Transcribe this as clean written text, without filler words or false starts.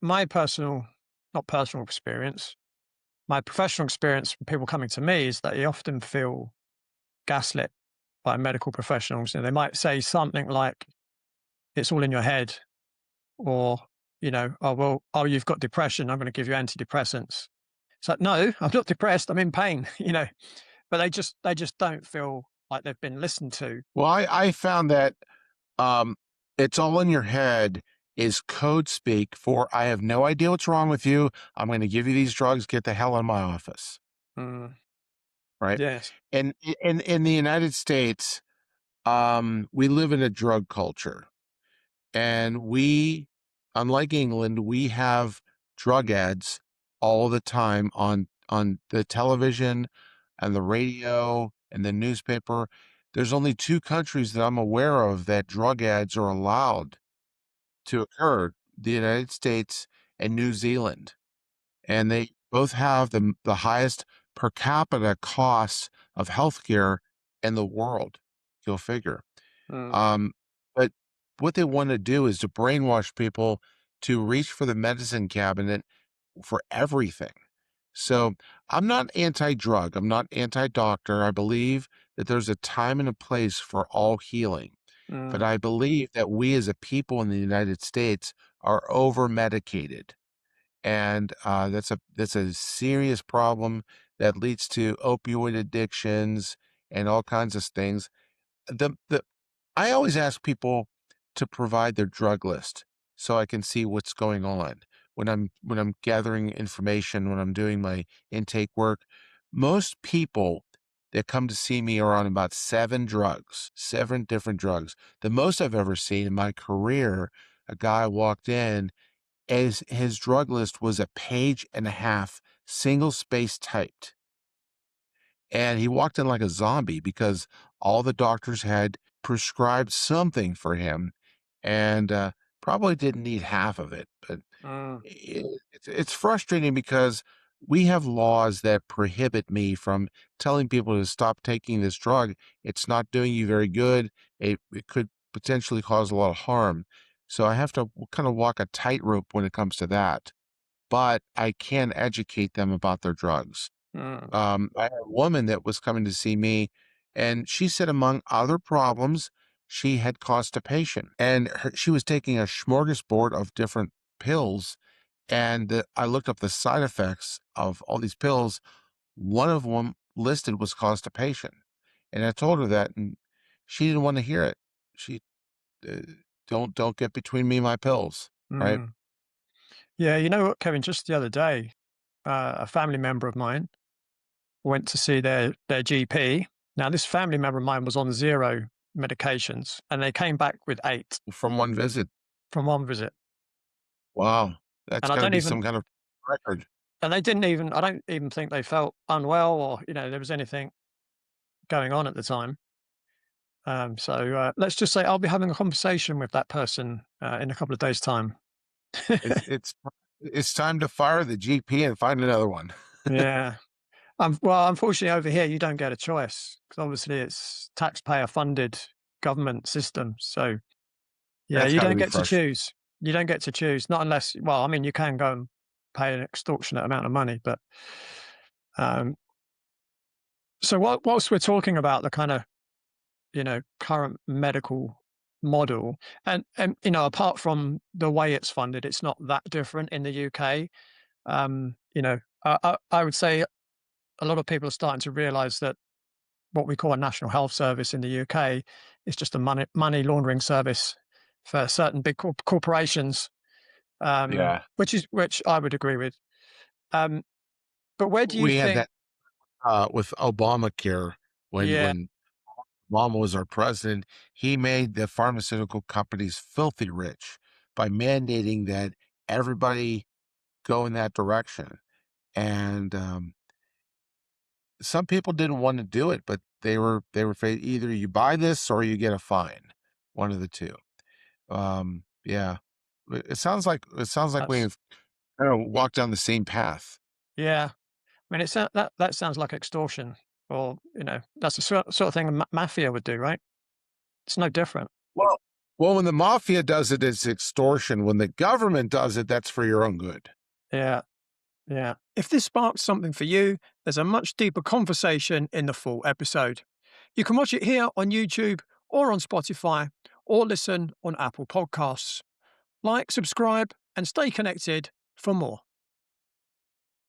my personal, not personal experience, my professional experience from people coming to me is that they often feel gaslit by medical professionals. And they might say something like, it's all in your head, or, oh, well, oh, you've got depression. I'm going to give you antidepressants. It's like, no, I'm not depressed. I'm in pain, but they just don't feel like they've been listened to. Well, I found that um, it's all in your head is code speak for I have no idea what's wrong with you. I'm going to give you these drugs. Get the hell out of my office. Mm, Right. yes. And in the United States, we live in a drug culture. And we, unlike England, we have drug ads all the time on the television and the radio and the newspaper. There's only two countries that I'm aware of that drug ads are allowed to occur, the United States and New Zealand. And they both have the highest per capita costs of healthcare in the world, go figure. Mm, Um, but what they wanna do is to brainwash people to reach for the medicine cabinet for everything. So, I'm not anti-drug, I'm not anti-doctor, I believe that there's a time and a place for all healing, but mm, I believe that we as a people in the United States are over-medicated, and, that's a serious problem that leads to opioid addictions and all kinds of things. The I always ask people to provide their drug list so I can see what's going on when I'm gathering information, when I'm doing my intake work. Most people that come to see me are on about 7 drugs, 7 different drugs. The most I've ever seen in my career, a guy walked in as his drug list was a page and a half, single space typed. And he walked in like a zombie because all the doctors had prescribed something for him and, probably didn't need half of it, but mm, it's frustrating because we have laws that prohibit me from telling people to stop taking this drug. It's not doing you very good. It could potentially cause a lot of harm. So I have to kinda walk a tightrope when it comes to that, but I can educate them about their drugs. mm, I had a woman that was coming to see me, and she said, among other problems, she had constipation, and she was taking a smorgasbord of different pills. And I looked up the side effects of all these pills. One of them listed was constipation, and I told her that, and she didn't want to hear it. She uh, don't get between me and my pills, right? mm. Yeah, you know what, Kevin? Just the other day, a family member of mine went to see their GP. Now, this family member of mine was on 0 medications, and they came back with 8 From one visit. from one visit. Wow, that's And I got to don't be even some kind of record. and they didn't even I don't even think they felt unwell, or, there was anything going on at the time. So, let's just say I'll be having a conversation with that person, in a couple of days' time. It's it's it's time to fire the GP and find another one. Yeah. Well, unfortunately, over here, you don't get a choice because obviously it's taxpayer-funded government system. So, yeah, That's you gotta don't be get to frustrating. choose. You don't get to choose, not unless, well, I mean, you can go and pay an extortionate amount of money, but, um, so whilst we're talking about the kind of, current medical model, and, apart from the way it's funded, it's not that different in the UK. Um, you know, I would say a lot of people are starting to realize that what we call a national health service in the UK is just a money laundering service for certain big corporations, Yeah. which I would agree with. Um, but where do you We had think? that, with Obamacare Yeah, when Obama was our president. He made the pharmaceutical companies filthy rich by mandating that everybody go in that direction, and, some people didn't wanna do it, but they were either you buy this or you get a fine, one of the 2. Yeah. It sounds like that's we've kinda walked down the same path. yeah. I mean, that sounds like extortion, or that's the sort of thing a mafia would do, right? It's no different. Well, when the mafia does it, it's extortion. When the government does it, that's for your own good. Yeah. Yeah. If this sparks something for you, there's a much deeper conversation in the full episode. You can watch it here on YouTube or on Spotify or listen on Apple Podcasts. Like, subscribe, and stay connected for more.